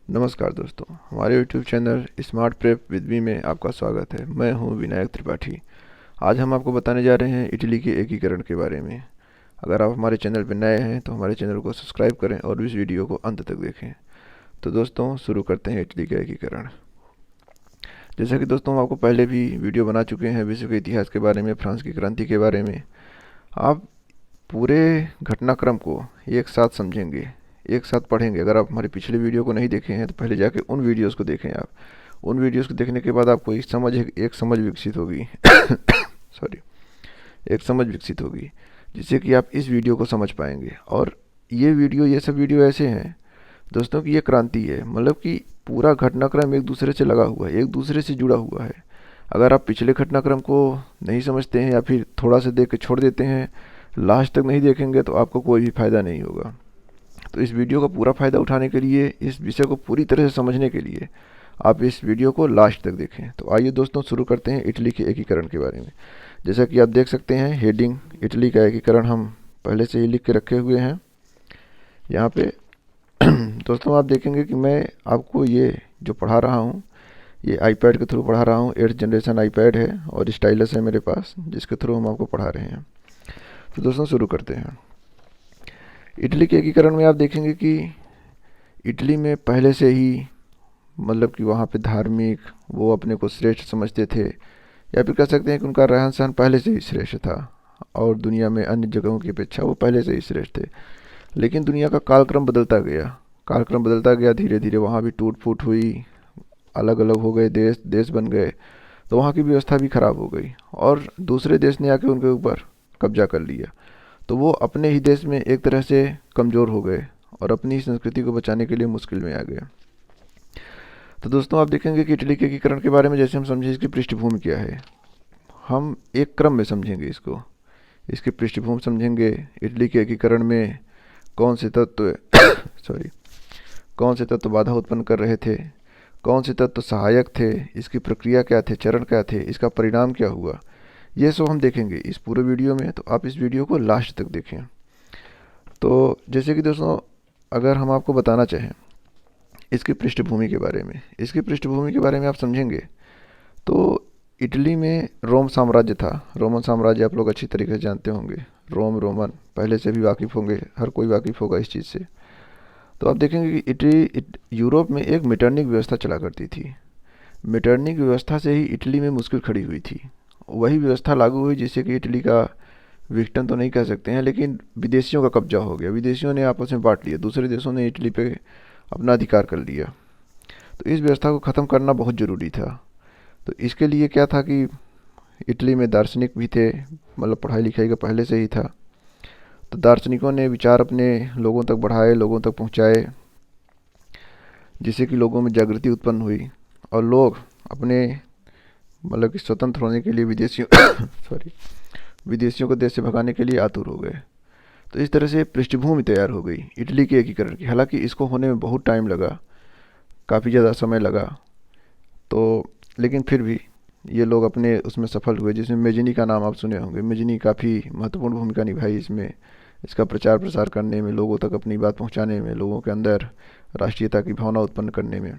नमस्कार दोस्तों, हमारे YouTube channel smart prep with me में आपका स्वागत है। मैं हूं विनायक त्रिपाठी। आज हम आपको बताने जा रहे हैं इटली के एकीकरण के बारे में। अगर आप हमारे चैनल पर नए हैं तो हमारे चैनल को सब्सक्राइब करें और इस वीडियो को अंत तक देखें। तो दोस्तों शुरू करते हैं इटली का एकीकरण। जैसा कि दोस्तों हम आपको पहले भी वीडियो बना चुके हैं विश्व के इतिहास के बारे में, फ्रांस की क्रांति के बारे में। आप पूरे घटनाक्रम को एक साथ समझेंगे, एक साथ पढ़ेंगे। अगर आप हमारी पिछले वीडियो को नहीं देखे हैं तो पहले जाके उन वीडियोस को देखें। आप उन वीडियोस को देखने के बाद आपको एक समझ विकसित होगी सॉरी एक समझ विकसित होगी जिससे कि आप इस वीडियो को समझ पाएंगे। और ये सब वीडियो ऐसे हैं दोस्तों कि ये क्रांति है, मतलब कि पूरा घटनाक्रम एक दूसरे से लगा हुआ है, एक दूसरे से जुड़ा हुआ है। अगर आप पिछले घटनाक्रम को नहीं समझते हैं या फिर थोड़ा सा देख के छोड़ देते हैं, लास्ट तक नहीं देखेंगे, तो आपको कोई भी फ़ायदा नहीं होगा। तो इस वीडियो का पूरा फ़ायदा उठाने के लिए, इस विषय को पूरी तरह से समझने के लिए आप इस वीडियो को लास्ट तक देखें। तो आइए दोस्तों शुरू करते हैं इटली के एकीकरण के बारे में। जैसा कि आप देख सकते हैं हेडिंग, इटली का एकीकरण हम पहले से ही लिख के रखे हुए हैं यहाँ पे। दोस्तों आप देखेंगे कि मैं आपको ये जो पढ़ा रहा हूँ ये आईपैड के थ्रू पढ़ा रहा हूँ। 8th जनरेशन आईपैड है और स्टाइलस है मेरे पास, जिसके थ्रू हम आपको पढ़ा रहे हैं। तो दोस्तों शुरू करते हैं। इटली के एकीकरण में आप देखेंगे कि इटली में पहले से ही, मतलब कि वहाँ पे धार्मिक वो अपने को श्रेष्ठ समझते थे, या फिर कह सकते हैं कि उनका रहन सहन पहले से ही श्रेष्ठ था और दुनिया में अन्य जगहों की अपेक्षा वो पहले से ही श्रेष्ठ थे। लेकिन दुनिया का कालक्रम बदलता गया, धीरे धीरे वहाँ भी टूट फूट हुई, अलग अलग हो गए, देश देश बन गए। तो वहाँ की व्यवस्था भी खराब हो गई और दूसरे देश ने आके उनके ऊपर कब्जा कर लिया। तो वो अपने ही देश में एक तरह से कमज़ोर हो गए और अपनी ही संस्कृति को बचाने के लिए मुश्किल में आ गए। तो दोस्तों आप देखेंगे कि इटली के एकीकरण के बारे में जैसे हम समझें इसकी पृष्ठभूमि क्या है, हम एक क्रम में समझेंगे इसको। इसकी पृष्ठभूमि समझेंगे, इटली के एकीकरण में कौन से तत्व सॉरी कौन से तत्व बाधा उत्पन्न कर रहे थे, कौन से तत्व सहायक थे, इसकी प्रक्रिया क्या थे, चरण क्या थे, इसका परिणाम क्या हुआ, ये सब हम देखेंगे इस पूरे वीडियो में। तो आप इस वीडियो को लास्ट तक देखें। तो जैसे कि दोस्तों अगर हम आपको बताना चाहें इसकी पृष्ठभूमि के बारे में, इसकी पृष्ठभूमि के बारे में आप समझेंगे तो इटली में रोम साम्राज्य था। रोमन साम्राज्य आप लोग अच्छी तरीके से जानते होंगे। रोमन पहले से भी वाकिफ़ होंगे, हर कोई वाकिफ़ होगा इस चीज़ से। तो आप देखेंगे कि यूरोप में एक मेटरनिक व्यवस्था चला करती थी। मेटरनिक व्यवस्था से ही इटली में मुश्किल खड़ी हुई थी। वही व्यवस्था लागू हुई जिससे कि इटली का विघटन तो नहीं कह सकते हैं, लेकिन विदेशियों का कब्जा हो गया। विदेशियों ने आपस में बांट लिया, दूसरे देशों ने इटली पे अपना अधिकार कर लिया। तो इस व्यवस्था को ख़त्म करना बहुत ज़रूरी था। तो इसके लिए क्या था कि इटली में दार्शनिक भी थे, मतलब पढ़ाई लिखाई का पहले से ही था। तो दार्शनिकों ने विचार अपने लोगों तक बढ़ाए, लोगों तक पहुँचाए, जिससे कि लोगों में जागृति उत्पन्न हुई और लोग अपने, मतलब कि स्वतंत्र होने के लिए विदेशियों को देश से भगाने के लिए आतुर हो गए। तो इस तरह से पृष्ठभूमि तैयार हो गई इटली के एकीकरण की। हालांकि इसको होने में बहुत टाइम लगा, काफ़ी ज़्यादा समय लगा। तो लेकिन फिर भी ये लोग अपने उसमें सफल हुए, जिसमें मेजिनी का नाम आप सुने होंगे। मेजिनी काफ़ी महत्वपूर्ण भूमिका निभाई इसमें, इसका प्रचार प्रसार करने में, लोगों तक अपनी बात पहुंचाने में, लोगों के अंदर राष्ट्रीयता की भावना उत्पन्न करने में।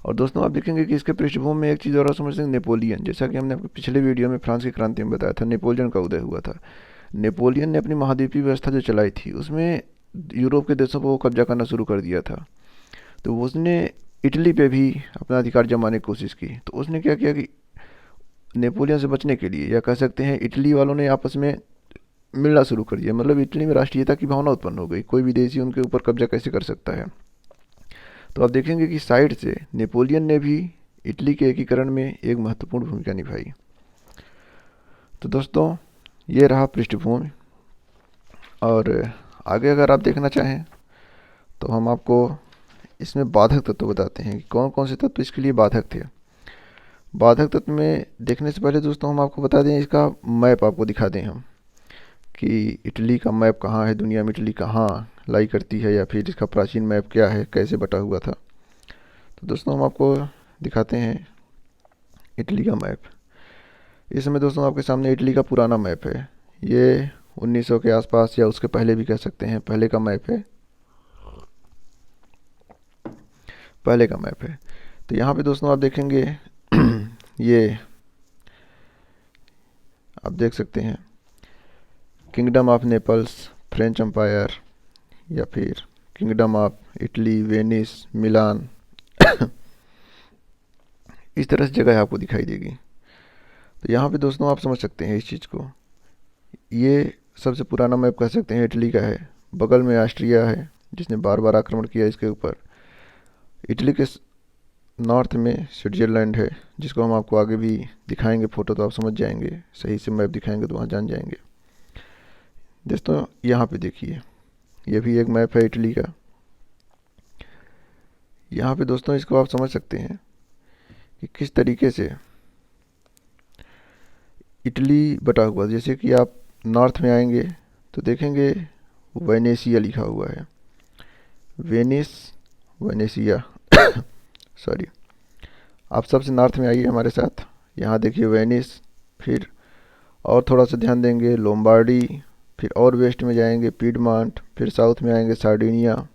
और दोस्तों आप देखेंगे कि इसके पृष्ठभूमि में एक चीज़ और समझते हैं, नेपोलियन। जैसा कि हमने आपको पिछले वीडियो में फ्रांस की क्रांति में बताया था, नेपोलियन का उदय हुआ था। नेपोलियन ने अपनी महाद्वीपीय व्यवस्था जो चलाई थी उसमें यूरोप के देशों को कब्जा करना शुरू कर दिया था। तो उसने इटली पे भी अपना अधिकार जमाने की कोशिश की। तो उसने क्या किया कि नेपोलियन से बचने के लिए, या कह सकते हैं इटली वालों ने आपस में मिलना शुरू कर दिया। मतलब इटली में राष्ट्रीयता की भावना उत्पन्न हो गई, कोई विदेशी उनके ऊपर कब्जा कैसे कर सकता है। तो आप देखेंगे कि साइड से नेपोलियन ने भी इटली के एकीकरण में एक महत्वपूर्ण भूमिका निभाई। तो दोस्तों ये रहा पृष्ठभूमि। और आगे अगर आप देखना चाहें तो हम आपको इसमें बाधक तत्व बताते हैं कि कौन कौन से तत्व इसके लिए बाधक थे। बाधक तत्व में देखने से पहले दोस्तों हम आपको बता दें, इसका मैप आपको दिखा दें हम कि इटली का मैप कहाँ है, दुनिया में इटली कहाँ लाई करती है, या फिर इसका प्राचीन मैप क्या है, कैसे बटा हुआ था। तो दोस्तों हम आपको दिखाते हैं इटली का मैप। इस समय दोस्तों आपके सामने इटली का पुराना मैप है। ये 1900 के आसपास या उसके पहले भी कह सकते हैं, पहले का मैप है। पहले का मैप है। तो यहाँ पे दोस्तों आप देखेंगे ये आप देख सकते हैं kingdom of Naples, French empire, या फिर kingdom of Italy, Venice, Milan इस तरह से जगह आपको दिखाई देगी। तो यहाँ पे दोस्तों आप समझ सकते हैं इस चीज़ को। ये सबसे पुराना मैप कह सकते हैं इटली का है। बगल में ऑस्ट्रिया है जिसने बार बार आक्रमण किया इसके ऊपर। इटली के नॉर्थ में स्विट्ज़रलैंड है जिसको हम आपको आगे भी दिखाएंगे फ़ोटो, तो आप समझ जाएंगे। सही से मैप दिखाएंगे तो वहाँ जान जाएंगे। दोस्तों यहाँ पे देखिए, ये भी एक मैप है इटली का। यहाँ पे दोस्तों इसको आप समझ सकते हैं कि किस तरीके से इटली बटा हुआ। जैसे कि आप नॉर्थ में आएंगे तो देखेंगे वेनेसिया लिखा हुआ है, वेनिस, वेनेसिया सॉरी। आप सबसे नॉर्थ में आइए हमारे साथ, यहाँ देखिए वेनिस, फिर और थोड़ा सा ध्यान देंगे लोम्बार्डी, फिर और वेस्ट में जाएंगे पीडमॉन्ट, फिर साउथ में आएंगे सार्डिनिया।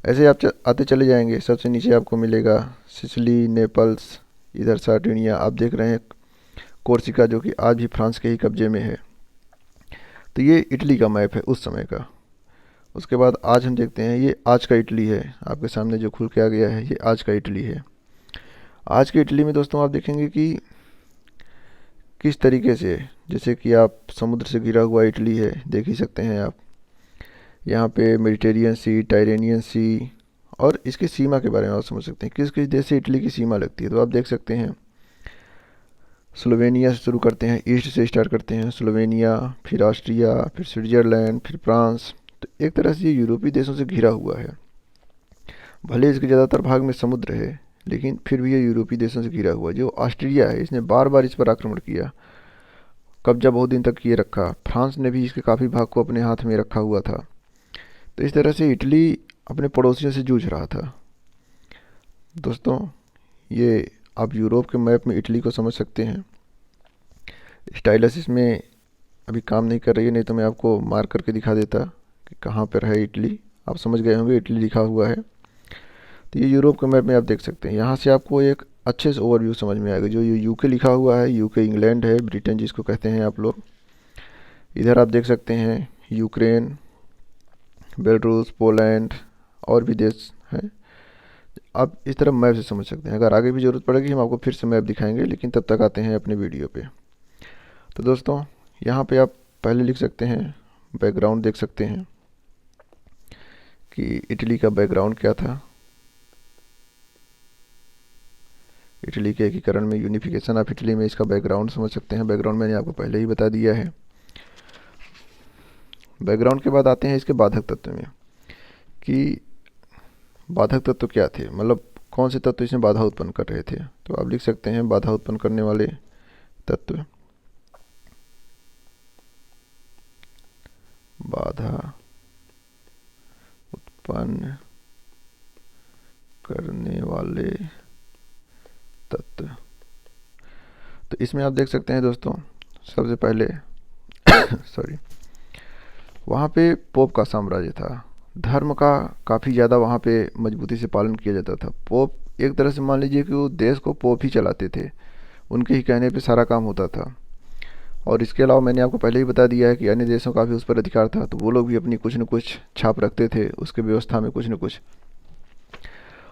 ऐसे आप आते चले जाएंगे। सबसे नीचे आपको मिलेगा सिसिली, नेपल्स, इधर सार्डिनिया। आप देख रहे हैं कोर्सिका जो कि आज भी फ्रांस के ही कब्जे में है। तो ये इटली का मैप है उस समय का। उसके बाद आज हम देखते हैं, ये आज का इटली है। आपके सामने जो खुल के आ गया है ये आज का इटली है। आज के इटली में दोस्तों आप देखेंगे कि किस तरीके से, जैसे कि आप समुद्र से घिरा हुआ इटली है, देख ही सकते हैं आप। यहाँ पे मेडिटेरियन सी, टायरेनियन सी, और इसकी सीमा के बारे में आप समझ सकते हैं किस किस देश से इटली की सीमा लगती है। तो आप देख सकते हैं स्लोवेनिया से शुरू करते हैं, ईस्ट से स्टार्ट करते हैं स्लोवेनिया, फिर ऑस्ट्रिया, फिर स्विट्ज़रलैंड, फिर फ्रांस। तो एक तरह से ये यूरोपीय देशों से घिरा हुआ है। भले इसके ज़्यादातर भाग में समुद्र है लेकिन फिर भी ये यूरोपीय देशों से घिरा हुआ है। जो ऑस्ट्रिया है इसने बार बार इस पर आक्रमण किया, कब्जा बहुत दिन तक किए रखा। फ्रांस ने भी इसके काफ़ी भाग को अपने हाथ में रखा हुआ था। तो इस तरह से इटली अपने पड़ोसियों से जूझ रहा था। दोस्तों ये आप यूरोप के मैप में इटली को समझ सकते हैं। स्टाइलस इसमें अभी काम नहीं कर रही है, नहीं तो मैं आपको मार्क करके दिखा देता कि कहाँ पर है इटली। आप समझ गए होंगे इटली लिखा हुआ है। तो ये यूरोप के मैप में आप देख सकते हैं। यहाँ से आपको एक अच्छे से ओवरव्यू समझ में आएगा। जो ये यूके लिखा हुआ है, यूके इंग्लैंड है, ब्रिटेन जिसको कहते हैं आप लोग। इधर आप देख सकते हैं यूक्रेन, बेलारूस, पोलैंड और भी देश हैं। आप इस तरह मैप से समझ सकते हैं। अगर आगे भी ज़रूरत पड़ेगी हम आपको फिर से मैप दिखाएंगे, लेकिन तब तक आते हैं अपने वीडियो पे। तो दोस्तों यहाँ पे आप पहले लिख सकते हैं, बैकग्राउंड देख सकते हैं कि इटली का बैकग्राउंड क्या था। इटली के एकीकरण में, यूनिफिकेशन ऑफ इटली में इसका बैकग्राउंड समझ सकते हैं। बैकग्राउंड मैंने आपको पहले ही बता दिया है। बैकग्राउंड के बाद आते हैं इसके बाधक तत्व में, कि बाधक तत्व क्या थे, मतलब कौन से तत्व इसमें बाधा उत्पन्न कर रहे थे। तो आप लिख सकते हैं बाधा उत्पन्न करने वाले तत्व, बाधा उत्पन्न करने वाले तत्व। तो इसमें आप देख सकते हैं दोस्तों, सबसे पहले सॉरी, वहाँ पे पोप का साम्राज्य था। धर्म का काफ़ी ज़्यादा वहाँ पे मजबूती से पालन किया जाता था। पोप एक तरह से मान लीजिए कि वो देश को पोप ही चलाते थे, उनके ही कहने पे सारा काम होता था। और इसके अलावा मैंने आपको पहले ही बता दिया है कि अन्य देशों का भी उस पर अधिकार था, तो वो लोग भी अपनी कुछ न कुछ छाप रखते थे उसके व्यवस्था में, कुछ न कुछ।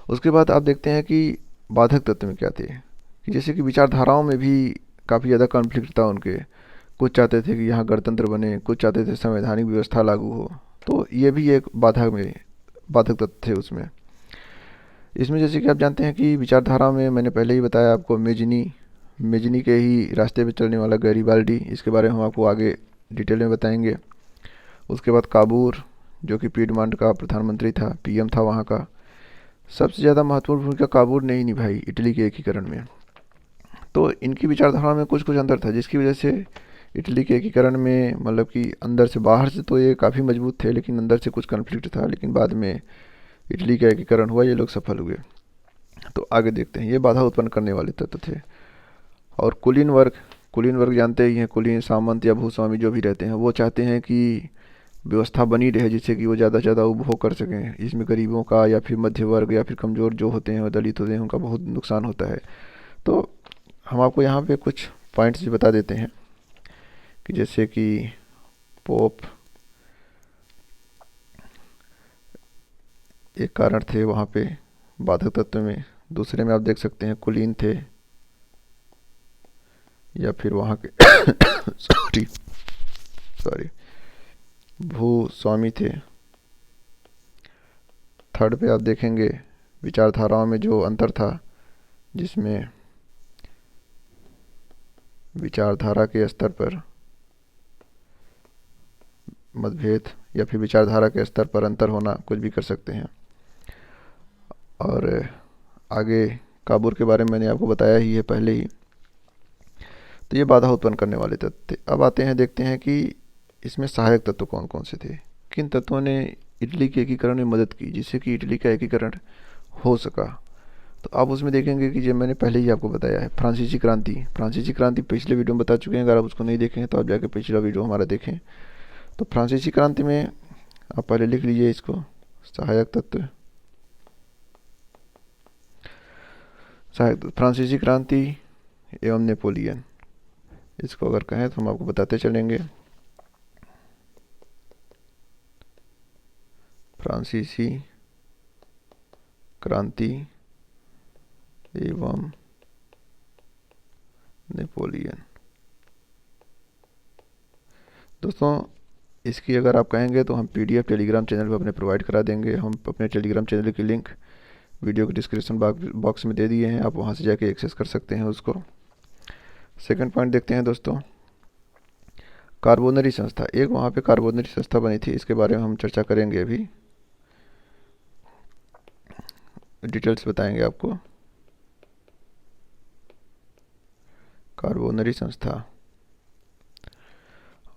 उसके बाद आप देखते हैं कि बाधक तत्व में क्या थे, कि जैसे कि विचारधाराओं में भी काफ़ी ज़्यादा कॉन्फ्लिक्ट था उनके। कुछ चाहते थे कि यहाँ गणतंत्र बने, कुछ चाहते थे संवैधानिक व्यवस्था लागू हो। तो ये भी एक बाधक तत्व थे उसमें। इसमें जैसे कि आप जानते हैं कि विचारधारा में मैंने पहले ही बताया आपको, मेजनी के ही रास्ते पे चलने वाला गैरिबाल्डी, इसके बारे में हम आपको आगे डिटेल में बताएंगे। उसके बाद काबूर जो कि पीडमॉन्ट का प्रधानमंत्री था, पीएम था वहाँ का। सबसे ज़्यादा महत्वपूर्ण भूमिका काबूर ने ही निभाई इटली के एकीकरण में। तो इनकी विचारधारा में कुछ कुछ अंतर था, जिसकी वजह से इटली के एकीकरण में, मतलब कि अंदर से, बाहर से तो ये काफ़ी मजबूत थे लेकिन अंदर से कुछ कॉन्फ्लिक्ट था। लेकिन बाद में इटली का एकीकरण हुआ, ये लोग सफल हुए। तो आगे देखते हैं, ये बाधा उत्पन्न करने वाले तत्व थे। और कुलीन वर्ग जानते ही हैं, कुलीन, सामंत या भूस्वामी जो भी रहते हैं, वो चाहते हैं कि व्यवस्था बनी रहे जिससे कि वो ज़्यादा से ज़्यादा उपभोग कर सकें। इसमें गरीबों का या फिर मध्य वर्ग या फिर कमज़ोर जो होते हैं और दलित होते हैं उनका बहुत नुकसान होता है। तो हम आपको यहाँ पे कुछ पॉइंट्स बता देते हैं कि जैसे कि पोप एक कारण थे वहाँ पे बाधक तत्व में। दूसरे में आप देख सकते हैं कुलीन थे या फिर वहाँ के सॉरी सॉरी भूस्वामी थे। थर्ड पे आप देखेंगे विचारधाराओं में जो अंतर था, जिसमें विचारधारा के स्तर पर मतभेद या फिर विचारधारा के स्तर पर अंतर होना कुछ भी कर सकते हैं। और आगे काबूर के बारे में मैंने आपको बताया ही है पहले ही। तो ये बाधा उत्पन्न करने वाले तत्व थे। अब आते हैं, देखते हैं कि इसमें सहायक तत्व कौन कौन से थे, किन तत्वों ने इटली के एकीकरण में मदद की जिससे कि इटली का एकीकरण हो सका। तो आप उसमें देखेंगे कि जो मैंने पहले ही आपको बताया है फ्रांसीसी क्रांति। फ्रांसीसी क्रांति पिछले वीडियो में बता चुके हैं, अगर आप उसको नहीं देखें तो आप जाके पिछला वीडियो हमारा देखें। तो फ्रांसीसी क्रांति में आप पहले लिख लीजिए इसको, सहायक तत्व। फ्रांसीसी क्रांति एवं नेपोलियन, इसको अगर कहें तो हम आपको बताते चलेंगे। फ्रांसीसी क्रांति एवं नेपोलियन। दोस्तों इसकी अगर आप कहेंगे तो हम पीडीएफ टेलीग्राम चैनल पर अपने प्रोवाइड करा देंगे। हम अपने टेलीग्राम चैनल की लिंक वीडियो के डिस्क्रिप्शन बॉक्स में दे दिए हैं, आप वहां से जाके एक्सेस कर सकते हैं उसको। सेकंड पॉइंट देखते हैं दोस्तों, कार्बोनरी संस्था। एक वहाँ पे कार्बोनरी संस्था बनी थी, इसके बारे में हम चर्चा करेंगे, अभी डिटेल्स बताएंगे आपको। कार्बोनरी संस्था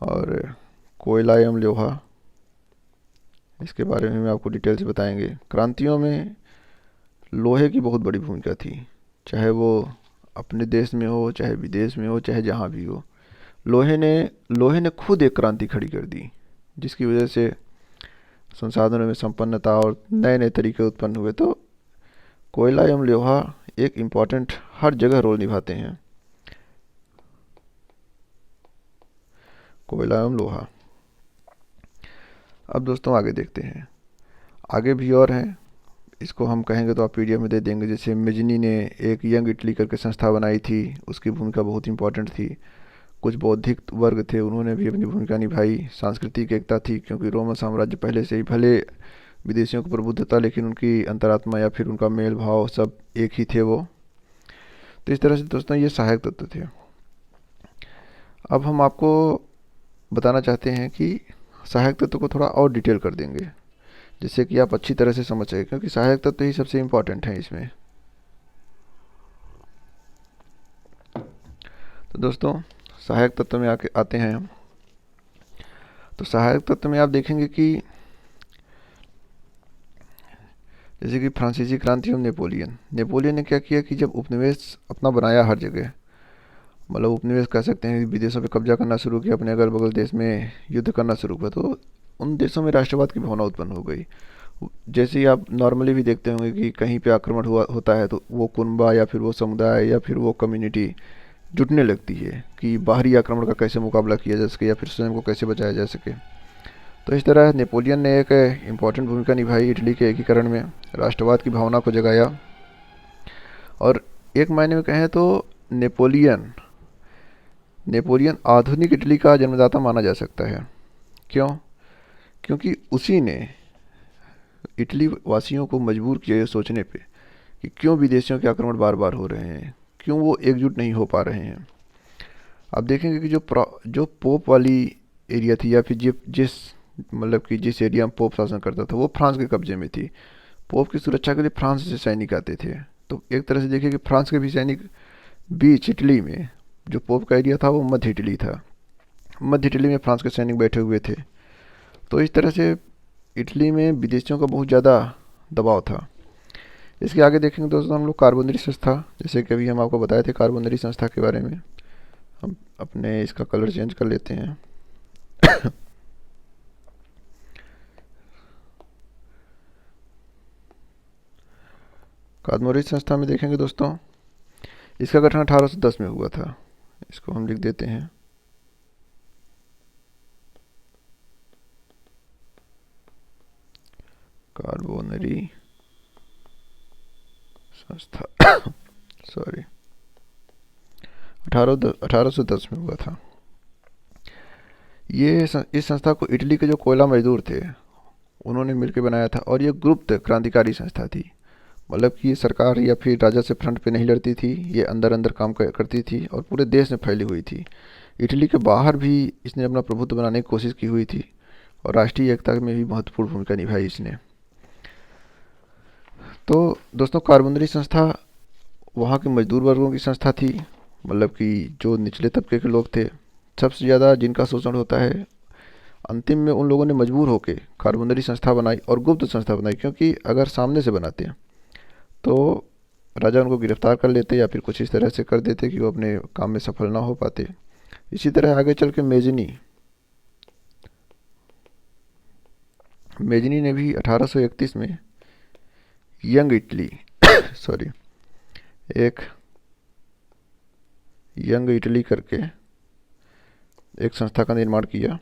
और कोयला एवं लोहा, इसके बारे में आपको डिटेल्स बताएंगे। क्रांतियों में लोहे की बहुत बड़ी भूमिका थी, चाहे वो अपने देश में हो, चाहे विदेश में हो, चाहे जहाँ भी हो। लोहे ने खुद एक क्रांति खड़ी कर दी, जिसकी वजह से संसाधनों में संपन्नता और नए नए तरीके उत्पन्न हुए। तो कोयला एवं लोहा एक इम्पॉर्टेंट हर जगह रोल निभाते हैं। कोयला एवं लोहा। अब दोस्तों आगे देखते हैं, आगे भी और हैं, इसको हम कहेंगे तो आप पीडीएफ में दे देंगे। जैसे मेजनी ने एक यंग इटली करके संस्था बनाई थी, उसकी भूमिका बहुत इंपॉर्टेंट थी। कुछ बौद्धिक वर्ग थे, उन्होंने भी अपनी भूमिका निभाई। सांस्कृतिक एकता थी, क्योंकि रोमन साम्राज्य पहले से ही भले विदेशियों को प्रबुद्ध था, लेकिन उनकी अंतरात्मा या फिर उनका मेल भाव सब एक ही थे वो। तो इस तरह से दोस्तों ये सहायक तत्व थे। अब हम आपको बताना चाहते हैं कि सहायक तत्व को थोड़ा और डिटेल कर देंगे, जिससे कि आप अच्छी तरह से समझ सकें, क्योंकि सहायक तत्व ही सबसे इम्पोर्टेंट है इसमें। तो दोस्तों सहायक तत्व में आते हैं हम। तो सहायक तत्व में आप देखेंगे कि जैसे कि फ्रांसीसी क्रांति और नेपोलियन ने क्या किया कि जब उपनिवेश अपना बनाया हर जगह, मतलब उपनिवेश कह सकते हैं, विदेशों पे कब्जा करना शुरू किया, अपने अगल बगल देश में युद्ध करना शुरू किया, तो उन देशों में राष्ट्रवाद की भावना उत्पन्न हो गई। जैसे ही आप नॉर्मली भी देखते होंगे कि कहीं पे आक्रमण होता है तो वो कुनबा या फिर वो समुदाय या फिर वो कम्युनिटी जुटने लगती है कि बाहरी आक्रमण का कैसे मुकाबला किया जा सके या फिर स्वयं को कैसे बचाया जा सके। तो इस तरह नेपोलियन ने एक इम्पॉर्टेंट भूमिका निभाई इटली के एकीकरण में, राष्ट्रवाद की भावना को जगाया। और एक मायने में कहें तो नेपोलियन आधुनिक इटली का जन्मदाता माना जा सकता है। क्यों? क्योंकि उसी ने इटली वासियों को मजबूर किया ये सोचने पे कि क्यों विदेशियों के आक्रमण बार बार हो रहे हैं, क्यों वो एकजुट नहीं हो पा रहे हैं। आप देखेंगे कि जो पोप वाली एरिया थी, या फिर जिस मतलब कि जिस एरिया में पोप शासन करता था, वो फ्रांस के कब्जे में थी। पोप की सुरक्षा के लिए फ्रांस से सैनिक आते थे। तो एक तरह से देखिए कि फ्रांस के भी सैनिक बीच इटली में, जो पोप का एरिया था वो मध्य इटली था, मध्य इटली में फ्रांस के सैनिक बैठे हुए थे। तो इस तरह से इटली में विदेशियों का बहुत ज़्यादा दबाव था। इसके आगे देखेंगे दोस्तों हम लोग कार्बोनरी संस्था, जैसे कि अभी हम आपको बताए थे कार्बोनरी संस्था के बारे में। हम अपने इसका कलर चेंज कर लेते हैं। कादम्बरी संस्था में देखेंगे दोस्तों, इसका गठन 1810 में हुआ था। इसको हम लिख देते हैं। कार्बोनरी संस्था सॉरी, 1810 में हुआ था। इस संस्था को इटली के जो कोयला मजदूर थे उन्होंने मिलकर बनाया था, और ये गुप्त क्रांतिकारी संस्था थी। मतलब कि ये सरकार या फिर राजा से फ्रंट पे नहीं लड़ती थी, ये अंदर अंदर काम करती थी और पूरे देश में फैली हुई थी। इटली के बाहर भी इसने अपना प्रभुत्व बनाने की कोशिश की हुई थी, और राष्ट्रीय एकता में भी महत्वपूर्ण भूमिका निभाई इसने। तो दोस्तों, कार्बोनरी संस्था वहाँ के मजदूर वर्गों की संस्था थी। मतलब कि जो निचले तबके के लोग थे, सबसे ज़्यादा जिनका शोषण होता है, अंतिम में उन लोगों ने मजबूर होकर कार्बोनरी संस्था बनाई और गुप्त संस्था बनाई, क्योंकि अगर सामने से बनाते हैं तो राजा उनको गिरफ्तार कर लेते या फिर कुछ इस तरह से कर देते कि वो अपने काम में सफल ना हो पाते। इसी तरह आगे चल के मेजनी ने भी 1831 में यंग इटली सॉरी एक यंग इटली करके एक संस्था का निर्माण किया।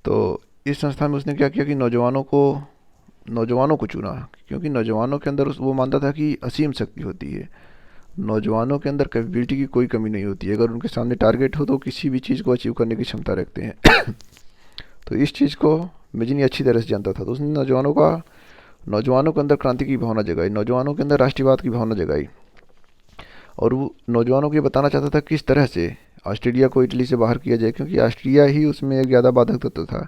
तो इस संस्था में उसने क्या किया कि नौजवानों को चुना, क्योंकि नौजवानों के अंदर वो मानता था कि असीम शक्ति होती है। नौजवानों के अंदर कैपेबिलिटी की कोई कमी नहीं होती है। अगर उनके सामने टारगेट हो तो किसी भी चीज़ को अचीव करने की क्षमता रखते हैं। तो इस चीज़ को मेजिनी अच्छी तरह से जानता था। तो उसने नौजवानों के अंदर क्रांति की भावना जगाई, नौजवानों के अंदर राष्ट्रीयवाद की भावना जगाई, और वो नौजवानों को ये बताना चाहता था किस तरह से ऑस्ट्रेलिया को इटली से बाहर किया जाए, क्योंकि ऑस्ट्रिया ही उसमें एक ज़्यादा बाधक तत्व था।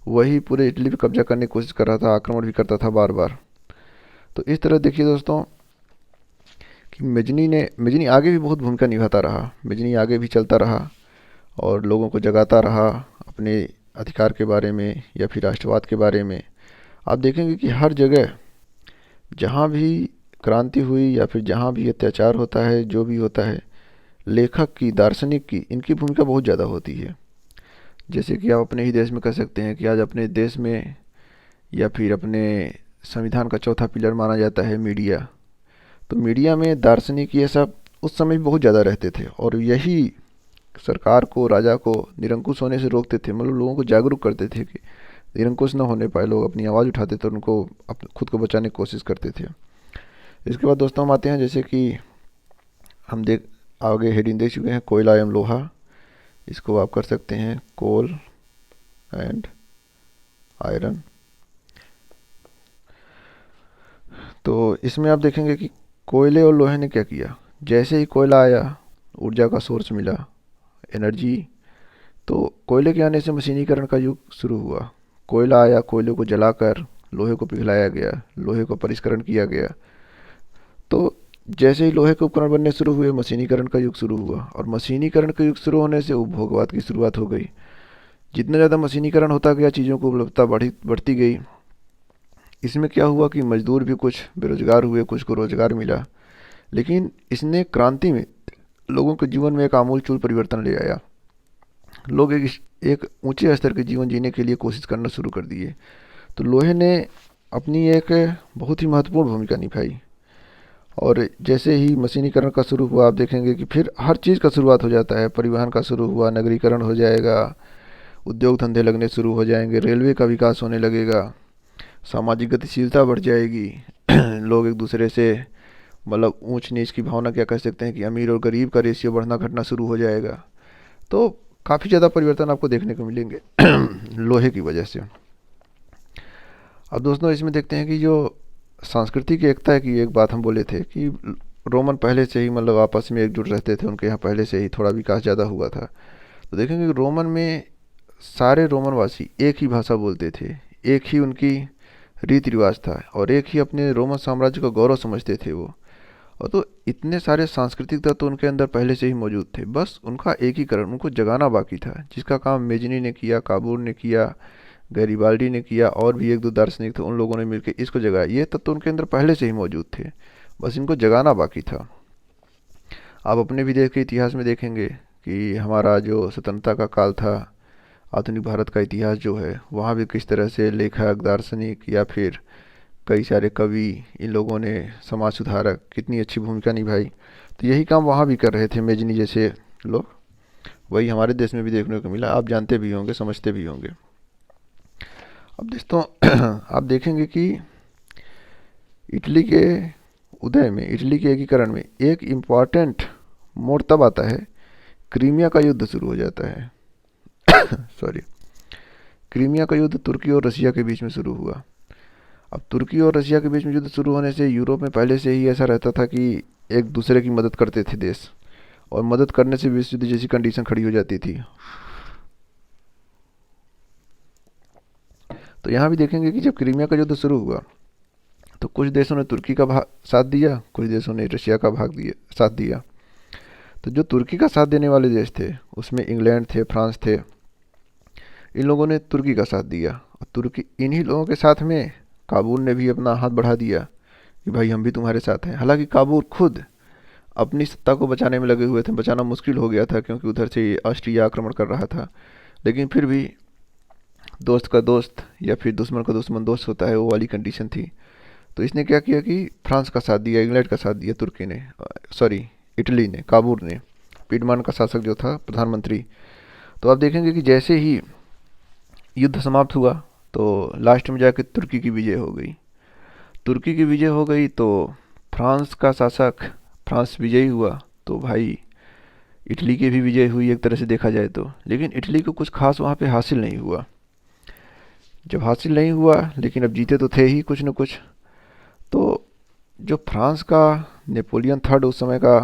वही पूरे इटली पे कब्जा करने की कोशिश कर रहा था, आक्रमण भी करता था बार बार। तो इस तरह देखिए दोस्तों कि मेजनी आगे भी बहुत भूमिका निभाता रहा। मेजनी आगे भी चलता रहा और लोगों को जगाता रहा अपने अधिकार के बारे में या फिर राष्ट्रवाद के बारे में। आप देखेंगे कि हर जगह जहाँ भी क्रांति हुई या फिर जहाँ भी अत्याचार होता है, जो भी होता है, लेखक की, दार्शनिक की, इनकी भूमिका बहुत ज़्यादा होती है। जैसे कि आप अपने ही देश में कह सकते हैं कि आज अपने देश में या फिर अपने संविधान का चौथा पिलर माना जाता है मीडिया। तो मीडिया में दार्शनिक ये सब उस समय भी बहुत ज़्यादा रहते थे, और यही सरकार को, राजा को निरंकुश होने से रोकते थे। मतलब लोगों को जागरूक करते थे कि निरंकुश न होने पाए, लोग अपनी आवाज़ उठाते थे और उनको खुद को बचाने की कोशिश करते थे। इसके बाद दोस्तों हम आते हैं, जैसे कि हम आगे हेडिंग देख चुके हैं, कोयला एवं लोहा। इसको आप कर सकते हैं कोल एंड आयरन। तो इसमें आप देखेंगे कि कोयले और लोहे ने क्या किया। जैसे ही कोयला आया, ऊर्जा का सोर्स मिला, एनर्जी, तो कोयले के आने से मशीनीकरण का युग शुरू हुआ। कोयला आया, कोयले को जलाकर लोहे को पिघलाया गया, लोहे को परिष्करण किया गया। तो जैसे ही लोहे के उपकरण बनने शुरू हुए, मशीनीकरण का युग शुरू हुआ, और मशीनीकरण का युग शुरू होने से उपभोगवाद की शुरुआत हो गई। जितना ज़्यादा मशीनीकरण होता गया, चीज़ों की उपलब्धता बढ़ती गई। इसमें क्या हुआ कि मजदूर भी कुछ बेरोजगार हुए, कुछ को रोजगार मिला। लेकिन इसने क्रांति में लोगों के जीवन में एक आमूलचूल परिवर्तन ले आया। लोग एक ऊंचे स्तर के जीवन जीने के लिए कोशिश करना शुरू कर दिए। तो लोहे ने अपनी एक बहुत ही महत्वपूर्ण भूमिका निभाई। और जैसे ही मशीनीकरण का शुरू हुआ, आप देखेंगे कि फिर हर चीज़ का शुरुआत हो जाता है। परिवहन का शुरू हुआ, नगरीकरण हो जाएगा, उद्योग धंधे लगने शुरू हो जाएंगे, रेलवे का विकास होने लगेगा, सामाजिक गतिशीलता बढ़ जाएगी। लोग एक दूसरे से, मतलब ऊंच नीच की भावना, क्या कह सकते हैं कि अमीर और गरीब का रेशियो बढ़ना घटना शुरू हो जाएगा। तो काफ़ी ज़्यादा परिवर्तन आपको देखने को मिलेंगे लोहे की वजह से। अब दोस्तों इसमें देखते हैं कि जो सांस्कृतिक एकता की एक बात हम बोले थे कि रोमन पहले से ही मतलब आपस में एकजुट रहते थे, उनके यहाँ पहले से ही थोड़ा विकास ज़्यादा हुआ था। तो देखेंगे कि रोमन में सारे रोमनवासी एक ही भाषा बोलते थे, एक ही उनकी रीति रिवाज था, और एक ही अपने रोमन साम्राज्य का गौरव समझते थे वो। और तो इतने सारे सांस्कृतिक तत्व उनके अंदर पहले से ही मौजूद थे, बस उनका एकीकरण, उनको जगाना बाकी था, जिसका काम मेजनी ने किया, काबूर ने किया, गैरिबाल्डी ने किया, और भी एक दो दार्शनिक थे, उन लोगों ने मिलकर इसको जगाया। ये तत्व उनके अंदर पहले से ही मौजूद थे, बस इनको जगाना बाकी था। आप अपने भी देश के इतिहास में देखेंगे कि हमारा जो स्वतंत्रता का काल था, आधुनिक भारत का इतिहास जो है, वहाँ भी किस तरह से लेखक, दार्शनिक या फिर कई सारे कवि, इन लोगों ने समाज सुधारक कितनी अच्छी भूमिका निभाई। तो यही काम वहाँ भी कर रहे थे मेजनी जैसे लोग, वही हमारे देश में भी देखने को मिला। आप जानते भी होंगे, समझते भी होंगे। अब दोस्तों आप देखेंगे कि इटली के उदय में, इटली के एकीकरण में एक इम्पॉर्टेंट मोड़ तब आता है, क्रीमिया का युद्ध शुरू हो जाता है। सॉरी, क्रीमिया का युद्ध तुर्की और रसिया के बीच में शुरू हुआ। अब तुर्की और रसिया के बीच में युद्ध शुरू होने से यूरोप में पहले से ही ऐसा रहता था कि एक दूसरे की मदद करते थे देश, और मदद करने से विश्व युद्ध जैसी कंडीशन खड़ी हो जाती थी। तो यहाँ भी देखेंगे कि जब क्रीमिया का युद्ध शुरू हुआ तो कुछ देशों ने तुर्की का साथ दिया, कुछ देशों ने रशिया का साथ दिया। तो जो तुर्की का साथ देने वाले देश थे उसमें इंग्लैंड थे, फ्रांस थे। इन लोगों ने तुर्की का साथ दिया, और तुर्की, इन्हीं लोगों के साथ में काबुल ने भी अपना हाथ बढ़ा दिया कि भाई हम भी तुम्हारे साथ हैं। हालांकि काबुल खुद अपनी सत्ता को बचाने में लगे हुए थे, बचाना मुश्किल हो गया था क्योंकि उधर से ऑस्ट्रिया आक्रमण कर रहा था। लेकिन फिर भी दोस्त का दोस्त या फिर दुश्मन का दुश्मन दोस्त होता है, वो वाली कंडीशन थी। तो इसने क्या किया कि फ्रांस का साथ दिया, इंग्लैंड का साथ दिया तुर्की ने, सॉरी इटली ने, काबुल ने, पीडमान का शासक जो था, प्रधानमंत्री। तो आप देखेंगे कि जैसे ही युद्ध समाप्त हुआ तो लास्ट में जाकर तुर्की की विजय हो गई। तुर्की की विजय हो गई तो फ्रांस का शासक, फ्रांस विजयी हुआ तो भाई इटली की भी विजय हुई एक तरह से देखा जाए तो। लेकिन इटली को कुछ खास वहाँ पे हासिल नहीं हुआ। जब हासिल नहीं हुआ, लेकिन अब जीते तो थे ही कुछ न कुछ। तो जो फ्रांस का नेपोलियन थर्ड उस समय का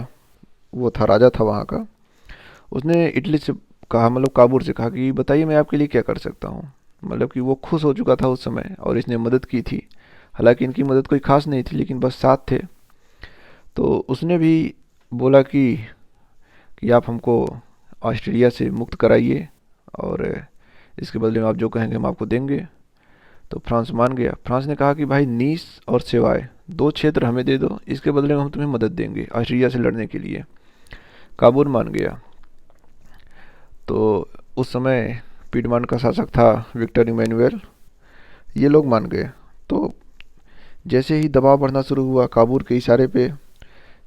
वो था, राजा था वहाँ का, उसने इटली से कहा, मतलब काबुल से कहा कि बताइए मैं आपके लिए क्या कर सकता हूँ। मतलब कि वो खुश हो चुका था उस समय और इसने मदद की थी। हालांकि इनकी मदद कोई खास नहीं थी, लेकिन बस साथ थे। तो उसने भी बोला कि आप हमको ऑस्ट्रेलिया से मुक्त कराइए, और इसके बदले में आप जो कहेंगे हम आपको देंगे। तो फ्रांस मान गया। फ्रांस ने कहा कि भाई नीस और सेवाय दो क्षेत्र हमें दे दो, इसके बदले में हम तुम्हें मदद देंगे ऑस्ट्रिया से लड़ने के लिए। काबुल मान गया। तो उस समय पीडमान का शासक था विक्टर इमैनुअल, ये लोग मान गए। तो जैसे ही दबाव बढ़ना शुरू हुआ काबुल के इशारे पे,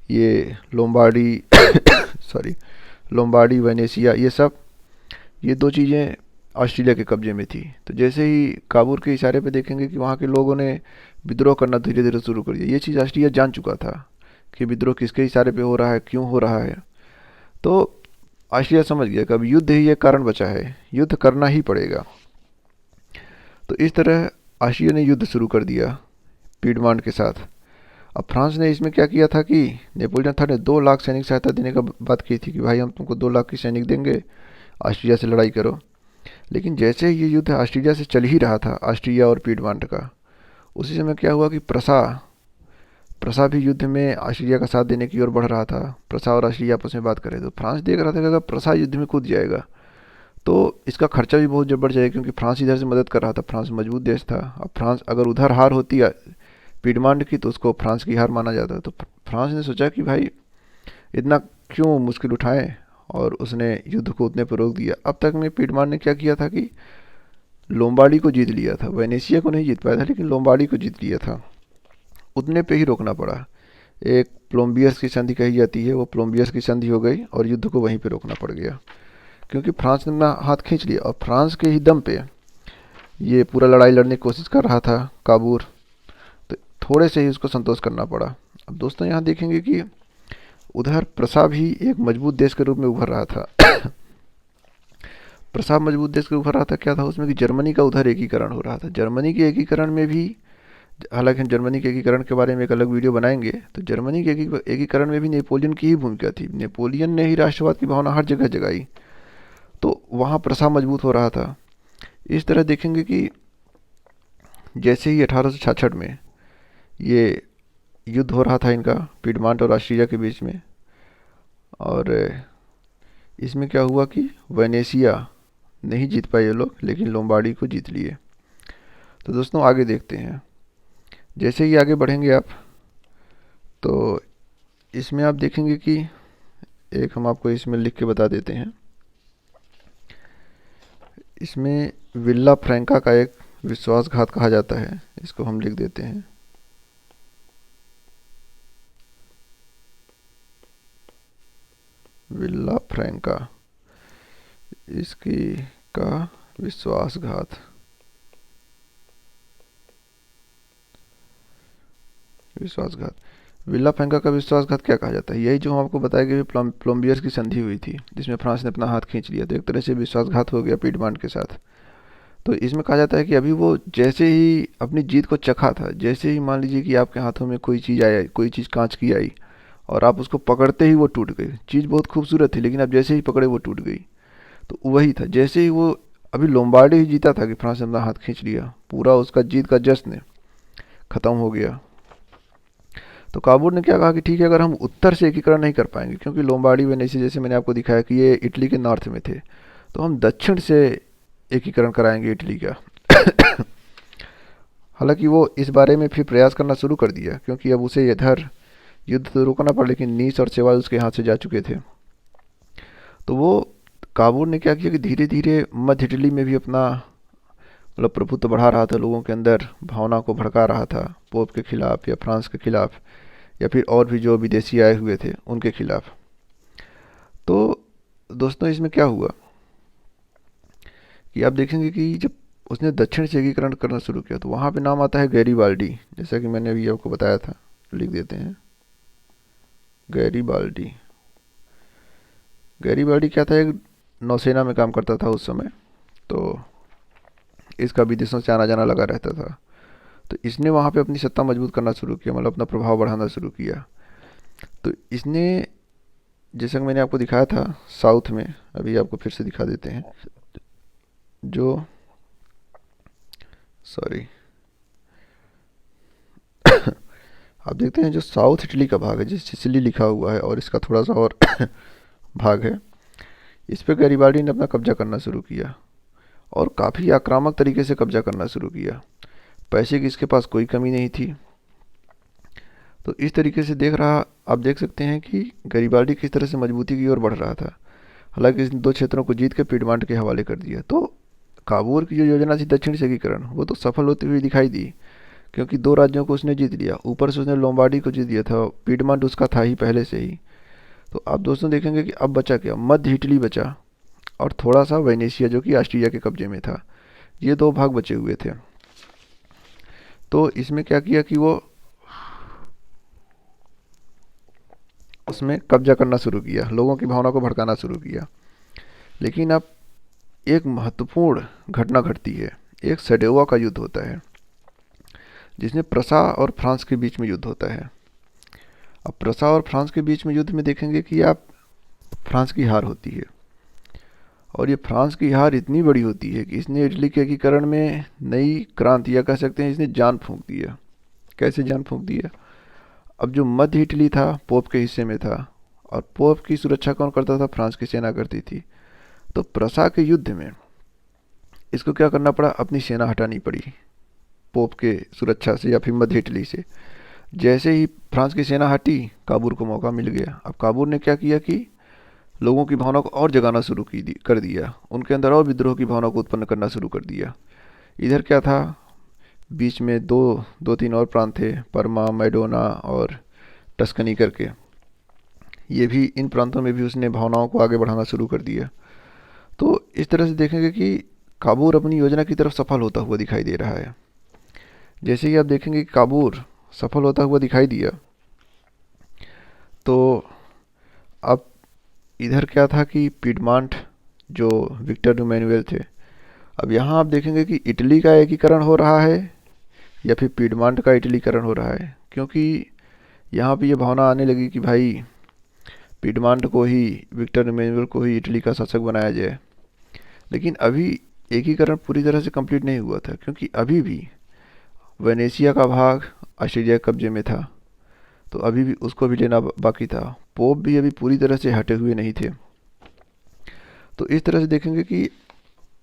ये लोम्बार्डी सॉरी लोम्बार्डी, वेनेशिया, ये दो चीज़ें ऑस्ट्रेलिया के कब्जे में थी। तो जैसे ही काबुल के इशारे पे देखेंगे कि वहाँ के लोगों ने विद्रोह करना धीरे धीरे शुरू कर दिया। ये चीज़ ऑस्ट्रेलिया जान चुका था कि विद्रोह किसके इशारे पे हो रहा है, क्यों हो रहा है। तो ऑस्ट्रेलिया समझ गया कि अब युद्ध ही एक कारण बचा है, युद्ध करना ही पड़ेगा। तो इस तरह ऑस्ट्रेलिया ने युद्ध शुरू कर दिया पीडमांड के साथ। अब फ्रांस ने इसमें क्या किया था कि नेपोलियन थर्ड ने 2 लाख सैनिक सहायता देने का बात की थी कि भाई हम तुमको 2 लाख की सैनिक देंगे, ऑस्ट्रेलिया से लड़ाई करो। लेकिन जैसे ही ये युद्ध ऑस्ट्रेलिया से चल ही रहा था, ऑस्ट्रिया और पीडमांड का, उसी समय क्या हुआ कि प्रसा प्रसा भी युद्ध में ऑस्ट्रेलिया का साथ देने की ओर बढ़ रहा था। प्रसा और ऑस्ट्रेलिया आपस में बात कर रहे थे। तो फ्रांस देख रहा था कि अगर प्रसा युद्ध में कूद जाएगा तो इसका खर्चा भी बहुत बढ़ जाएगा, क्योंकि फ्रांस इधर से मदद कर रहा था, फ्रांस मजबूत देश था। अब फ्रांस अगर उधर हार होती पीडमांड की तो उसको फ्रांस की हार माना जाता। तो फ्रांस ने सोचा कि भाई इतना क्यों मुश्किल उठाएं, और उसने युद्ध को उतने पर रोक दिया। अब तक में पीडमांड ने क्या किया था कि लोम्बार्डी को जीत लिया था, वेनेशिया को नहीं जीत पाया था लेकिन लोम्बार्डी को जीत लिया था। उतने पे ही रोकना पड़ा। एक प्लोम्बियस की संधि कही जाती है, वो प्लोम्बियस की संधि हो गई और युद्ध को वहीं पे रोकना पड़ गया, क्योंकि फ्रांस ने अपना हाथ खींच लिया। और फ्रांस के ही दम पे ये पूरा लड़ाई लड़ने की कोशिश कर रहा था काबुल, तो थोड़े से ही उसको संतोष करना पड़ा। अब दोस्तों यहाँ देखेंगे कि उधर प्रसा भी एक मजबूत देश के रूप में उभर रहा था। प्रसा मजबूत देश के उभर रहा था, क्या था उसमें कि जर्मनी का उधर एकीकरण हो रहा था। जर्मनी के एकीकरण में भी, हालांकि हम जर्मनी के एकीकरण के बारे में एक अलग वीडियो बनाएंगे, तो जर्मनी के एकीकरण में भी नेपोलियन की ही भूमिका थी। नेपोलियन ने ही राष्ट्रवाद की भावना हर जगह जगाई, तो वहाँ प्रसा मजबूत हो रहा था। इस तरह देखेंगे कि जैसे ही 1866 में ये युद्ध हो रहा था इनका, पीडमांट और ऑस्ट्रिया के बीच में, और इसमें क्या हुआ कि वेनेशिया नहीं जीत पाए ये लोग, लेकिन लोम्बार्डी को जीत लिए। तो दोस्तों आगे देखते हैं। जैसे ही आगे बढ़ेंगे आप, तो इसमें आप देखेंगे कि एक हम आपको इसमें लिख के बता देते हैं। इसमें विल्ला फ्रैंका का एक विश्वासघात कहा जाता है, इसको हम लिख देते हैं। विल्ला फ्रैंका, इसकी का विश्वासघात। विश्वासघात, विल्ला फ्रैंका का विश्वासघात क्या कहा जाता है? यही जो हम आपको बताया कि प्लोम्बियर्स की संधि हुई थी जिसमें फ्रांस ने अपना हाथ खींच लिया, तो एक तरह से विश्वासघात हो गया पीडमांट के साथ। तो इसमें कहा जाता है कि अभी वो जैसे ही अपनी जीत को चखा था, जैसे ही मान लीजिए कि आपके हाथों में कोई चीज़ आया, कोई चीज़ कांच की आई और आप उसको पकड़ते ही वो टूट गई। चीज़ बहुत खूबसूरत थी लेकिन आप जैसे ही पकड़े वो टूट गई। तो वही था, जैसे ही वो अभी लोम्बार्डी ही जीता था कि फ्रांस ने अपना हाथ खींच लिया, पूरा उसका जीत का जश्न खत्म हो गया। तो काबूल ने क्या कहा कि ठीक है, अगर हम उत्तर से एकीकरण नहीं कर पाएंगे, क्योंकि लोम्बार्डी वेनेसी जैसे मैंने आपको दिखाया कि ये इटली के नॉर्थ में थे, तो हम दक्षिण से एकीकरण कराएंगे इटली का। हालांकि वो इस बारे में फिर प्रयास करना शुरू कर दिया, क्योंकि अब उसे इधर युद्ध तो रोकना पड़ा, लेकिन नीस और सेवाल उसके हाथ से जा चुके थे। तो वो काबूल ने क्या किया कि धीरे धीरे मध्य इटली में भी अपना मतलब प्रभुत्व बढ़ा रहा था, लोगों के अंदर भावना को भड़का रहा था पोप के खिलाफ या फ्रांस के खिलाफ, या फिर और भी जो विदेशी आए हुए थे उनके खिलाफ। तो दोस्तों इसमें क्या हुआ कि आप देखेंगे कि जब उसने दक्षिण से एकीकरण करना शुरू किया तो वहाँ पे नाम आता है गैरीबाल्डी, जैसा कि मैंने अभी आपको बताया था। लिख देते हैं गैरीबाल्डी। गैरीबाल्डी क्या था, एक नौसेना में काम करता था उस समय। तो इसका विदेशों से आना जाना लगा रहता था। तो इसने वहाँ पे अपनी सत्ता मजबूत करना शुरू किया, मतलब अपना प्रभाव बढ़ाना शुरू किया। तो इसने, जैसा कि मैंने आपको दिखाया था साउथ में, अभी आपको फिर से दिखा देते हैं, जो सॉरी आप देखते हैं जो साउथ इटली का भाग है, जिस सिसिली लिखा हुआ है और इसका थोड़ा सा और भाग है, इस पे गैरीबाल्डी ने अपना कब्जा करना शुरू किया और काफ़ी आक्रामक तरीके से कब्जा करना शुरू किया। पैसे की इसके पास कोई कमी नहीं थी। तो इस तरीके से आप देख सकते हैं कि गैरीबाल्डी किस तरह से मजबूती की ओर बढ़ रहा था। हालांकि इस दो क्षेत्रों को जीत के पीडमांट के हवाले कर दिया। तो काबूल की जो योजना थी दक्षिण से एकीकरण, वो तो सफल होती हुई दिखाई दी, क्योंकि दो राज्यों को उसने जीत लिया, ऊपर से उसने लोम्बार्डी को जीत लिया था, पीडमांट उसका था ही पहले से ही। तो आप दोस्तों देखेंगे कि अब बचा क्या, मध्य इटली बचा और थोड़ा सा वेनेशिया जो कि ऑस्ट्रिया के कब्जे में था। ये दो भाग बचे हुए थे। तो इसमें क्या किया कि वो उसमें कब्जा करना शुरू किया, लोगों की भावना को भड़काना शुरू किया। लेकिन अब एक महत्वपूर्ण घटना घटती है, एक सडेवा का युद्ध होता है जिसमें प्रसा और फ्रांस के बीच में युद्ध होता है। अब प्रसा और फ्रांस के बीच में युद्ध में देखेंगे कि आप फ्रांस की हार होती है, और ये फ्रांस की हार इतनी बड़ी होती है कि इसने इटली के एकीकरण में नई क्रांति, या कह सकते हैं इसने जान फूंक दिया। कैसे जान फूंक दिया? अब जो मध्य इटली था पोप के हिस्से में था, और पोप की सुरक्षा कौन करता था? फ्रांस की सेना करती थी। तो प्रसा के युद्ध में इसको क्या करना पड़ा? अपनी सेना हटानी पड़ी पोप के सुरक्षा से या फिर मध्य इटली से। जैसे ही फ्रांस की सेना हटी, काबूल को मौका मिल गया। अब काबूल ने क्या किया कि लोगों की भावना को और जगाना शुरू कर दिया, उनके अंदर और विद्रोह की भावना को उत्पन्न करना शुरू कर दिया। इधर क्या था, बीच में दो तीन और प्रांत थे, परमा, मैडोना और टस्कनी करके। ये भी, इन प्रांतों में भी उसने भावनाओं को आगे बढ़ाना शुरू कर दिया। तो इस तरह से देखेंगे कि काबूल अपनी योजना की तरफ सफल होता हुआ दिखाई दे रहा है। जैसे ही आप देखेंगे कि काबूल सफल होता हुआ दिखाई दिया, तो अब इधर क्या था कि पीडमांट जो विक्टर इमैनुअल थे, अब यहाँ आप देखेंगे कि इटली का एकीकरण हो रहा है या फिर पीडमांट का इटलीकरण हो रहा है, क्योंकि यहाँ पे ये भावना आने लगी कि भाई पीडमांट को ही, विक्टर इमैनुअल को ही इटली का शासक बनाया जाए। लेकिन अभी एकीकरण पूरी तरह से कंप्लीट नहीं हुआ था, क्योंकि अभी भी वेनेशिया का भाग ऑस्ट्रिया के कब्जे में था, तो अभी भी उसको भी लेना बाकी था। पोप भी अभी पूरी तरह से हटे हुए नहीं थे। तो इस तरह से देखेंगे कि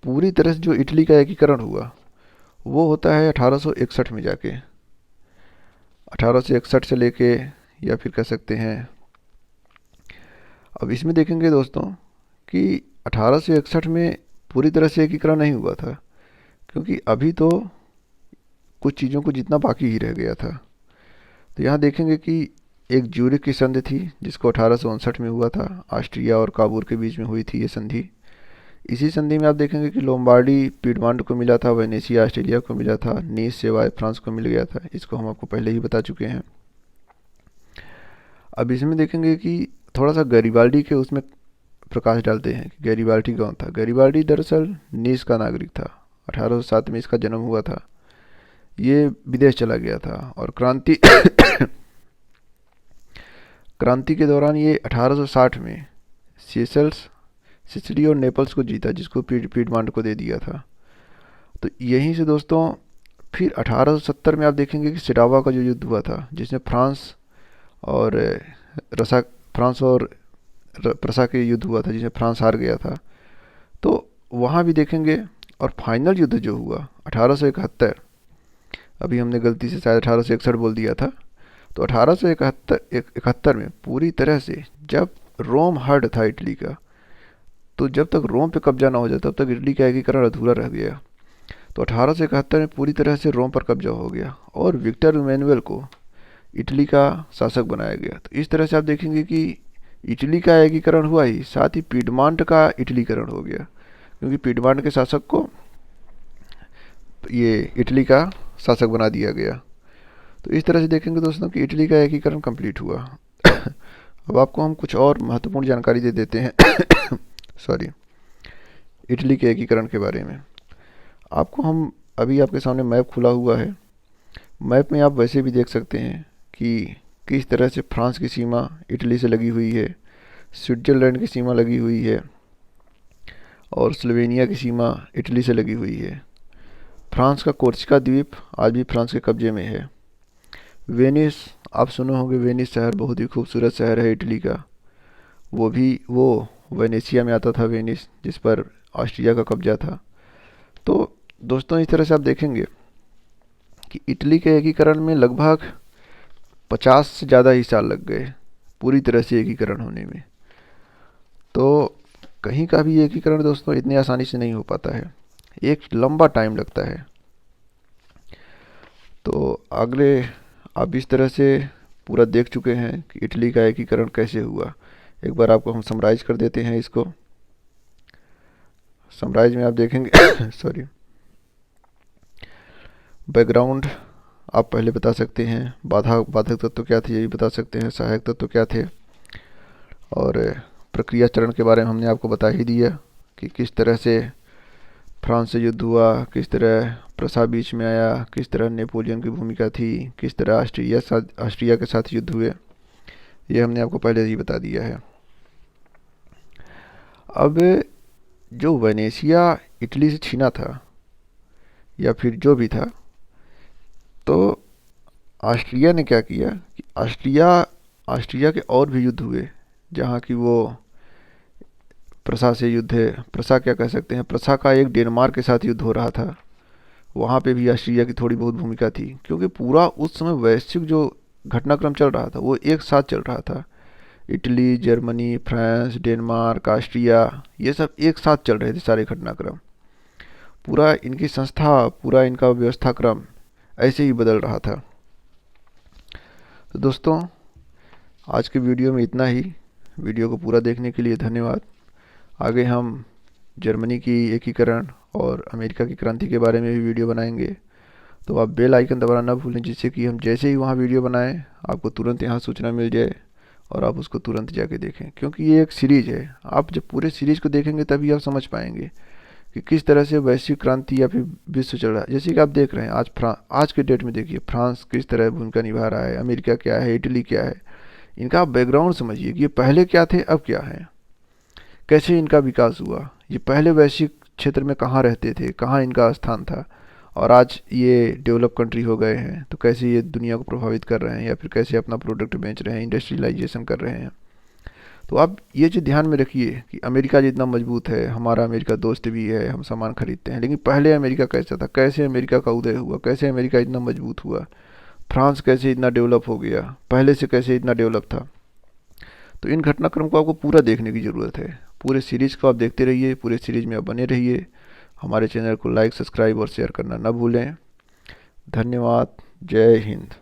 पूरी तरह से जो इटली का एकीकरण हुआ वो होता है 1861 में जाके। 1861 से लेके, या फिर कह सकते हैं, अब इसमें देखेंगे दोस्तों कि 1861 में पूरी तरह से एकीकरण नहीं हुआ था, क्योंकि अभी तो कुछ चीज़ों को जितना बाकी ही रह गया था। तो यहाँ देखेंगे कि एक ज्यूरिख की संधि थी जिसको 1859 में हुआ था, ऑस्ट्रिया और काबूल के बीच में हुई थी ये संधि। इसी संधि में आप देखेंगे कि लोम्बार्डी पीडमांड को मिला था, वेनेसिया ऑस्ट्रेलिया को मिला था, नीस सेवाय फ्रांस को मिल गया था। इसको हम आपको पहले ही बता चुके हैं। अब इसमें देखेंगे कि थोड़ा सा गैरीबाल्डी के उसमें प्रकाश डालते हैं कि गैरीबाल्डी कौन था। गैरीबाल्डी दरअसल नीस का नागरिक था। 1807 में इसका जन्म हुआ था। ये विदेश चला गया था और क्रांति क्रांति के दौरान ये 1860 में सेशल्स, सिसिली और नेपल्स को जीता, जिसको पीडमांड को दे दिया था। तो यहीं से दोस्तों फिर 1870 में आप देखेंगे कि सिटावा का जो युद्ध हुआ था, जिसमें और रसा फ्रांस और प्रसा के युद्ध हुआ था, जिसमें फ्रांस हार गया था। तो वहाँ भी देखेंगे। और फाइनल युद्ध जो हुआ 1871, अभी हमने गलती से शायद 1861 बोल दिया था। तो 1871 में पूरी तरह से जब रोम हर्ड था इटली का, तो जब तक रोम पे कब्जा ना हो जाए तब तक इटली का एकीकरण अधूरा रह गया। तो 1871 में पूरी तरह से रोम पर कब्जा हो गया और विक्टर इमैनुअल को इटली का शासक बनाया गया। तो इस तरह से आप देखेंगे कि इटली का एकीकरण हुआ ही, साथ ही पीडमांट का इटलीकरण हो गया, क्योंकि पीडमांट के शासक को ये इटली का शासक बना दिया गया। तो इस तरह से देखेंगे दोस्तों कि इटली का एकीकरण कंप्लीट हुआ। अब आपको हम कुछ और महत्वपूर्ण जानकारी दे देते हैं सॉरी, इटली के एकीकरण के बारे में। आपको हम अभी आपके सामने मैप खुला हुआ है। मैप में आप वैसे भी देख सकते हैं कि किस तरह से फ्रांस की सीमा इटली से लगी हुई है, स्विट्ज़रलैंड की सीमा लगी हुई है और स्लोवेनिया की सीमा इटली से लगी हुई है। फ्रांस का कोर्सिका द्वीप आज भी फ्रांस के कब्जे में है। वेनिस, आप सुने होंगे, वेनिस शहर बहुत ही खूबसूरत शहर है इटली का। वो वेनेशिया में आता था वेनिस, जिस पर ऑस्ट्रिया का कब्जा था। तो दोस्तों इस तरह से आप देखेंगे कि इटली के एकीकरण में लगभग 50 से ज़्यादा ही साल लग गए पूरी तरह से एकीकरण होने में। तो कहीं का भी एकीकरण दोस्तों इतनी आसानी से नहीं हो पाता है, एक लंबा टाइम लगता है। तो अगले आप इस तरह से पूरा देख चुके हैं कि इटली का एकीकरण कैसे हुआ। एक बार आपको हम समराइज कर देते हैं इसको। समराइज में आप देखेंगे सॉरी, बैकग्राउंड आप पहले बता सकते हैं, बाधक तत्व क्या थे ये भी बता सकते हैं, सहायक तत्व क्या थे, और प्रक्रिया चरण के बारे में हमने आपको बता ही दिया कि किस तरह से फ्रांस से युद्ध हुआ, किस तरह प्रसा बीच में आया, किस तरह नेपोलियन की भूमिका थी, किस तरह ऑस्ट्रिया के साथ युद्ध हुए, ये हमने आपको पहले ही बता दिया है। अब जो वेनेशिया इटली से छीना था या फिर जो भी था, तो ऑस्ट्रिया ने क्या किया कि ऑस्ट्रिया के और भी युद्ध हुए, जहाँ की वो प्रसा से युद्ध है, प्रसा क्या कह सकते हैं, प्रसा का एक डेनमार्क के साथ युद्ध हो रहा था। वहाँ पे भी ऑस्ट्रिया की थोड़ी बहुत भूमिका थी, क्योंकि पूरा उस समय वैश्विक जो घटनाक्रम चल रहा था वो एक साथ चल रहा था। Italy, Germany, France, Denmark, Austria, ये सब एक साथ चल रहे थे सारे घटनाक्रम। पूरा इनकी संस्था, पूरा इनका व्यवस्थाक्रम ऐसे ही बदल रहा था। तो दोस्तों आज के वीडियो में इतना ही। वीडियो को पूरा देखने के लिए धन्यवाद। आगे हम जर्मनी की एकीकरण और अमेरिका की क्रांति के बारे में भी वीडियो बनाएंगे। तो आप बेल आइकन दबाना ना भूलें, जिससे कि हम जैसे ही वहाँ वीडियो बनाएं आपको तुरंत यहाँ सूचना मिल जाए और आप उसको तुरंत जाके देखें, क्योंकि ये एक सीरीज़ है। आप जब पूरे सीरीज़ को देखेंगे तभी आप समझ पाएंगे कि किस तरह से वैश्विक क्रांति या फिर विश्व चल रहा है। जैसे कि आप देख रहे हैं आज के डेट में देखिए फ्रांस किस तरह भूमिका निभा रहा है, अमेरिका क्या है, इटली क्या है। इनका आप बैकग्राउंड समझिए कि ये पहले क्या थे, अब क्या है, कैसे इनका विकास हुआ, ये पहले वैश्विक क्षेत्र में कहाँ रहते थे, कहाँ इनका स्थान था, और आज ये डेवलप कंट्री हो गए हैं। तो कैसे ये दुनिया को प्रभावित कर रहे हैं या फिर कैसे अपना प्रोडक्ट बेच रहे हैं, इंडस्ट्रियलाइजेशन कर रहे हैं। तो आप ये चीज़ ध्यान में रखिए कि अमेरिका जितना मजबूत है, हमारा अमेरिका दोस्त भी है, हम सामान खरीदते हैं, लेकिन पहले अमेरिका कैसा था, कैसे अमेरिका का उदय हुआ, कैसे अमेरिका इतना मजबूत हुआ, फ्रांस कैसे इतना डेवलप हो गया, पहले से कैसे इतना डेवलप था। तो इन घटनाक्रम को आपको पूरा देखने की ज़रूरत है। पूरे सीरीज़ को आप देखते रहिए, पूरे सीरीज़ में आप बने रहिए। हमारे चैनल को लाइक, सब्सक्राइब और शेयर करना ना भूलें। धन्यवाद। जय हिंद।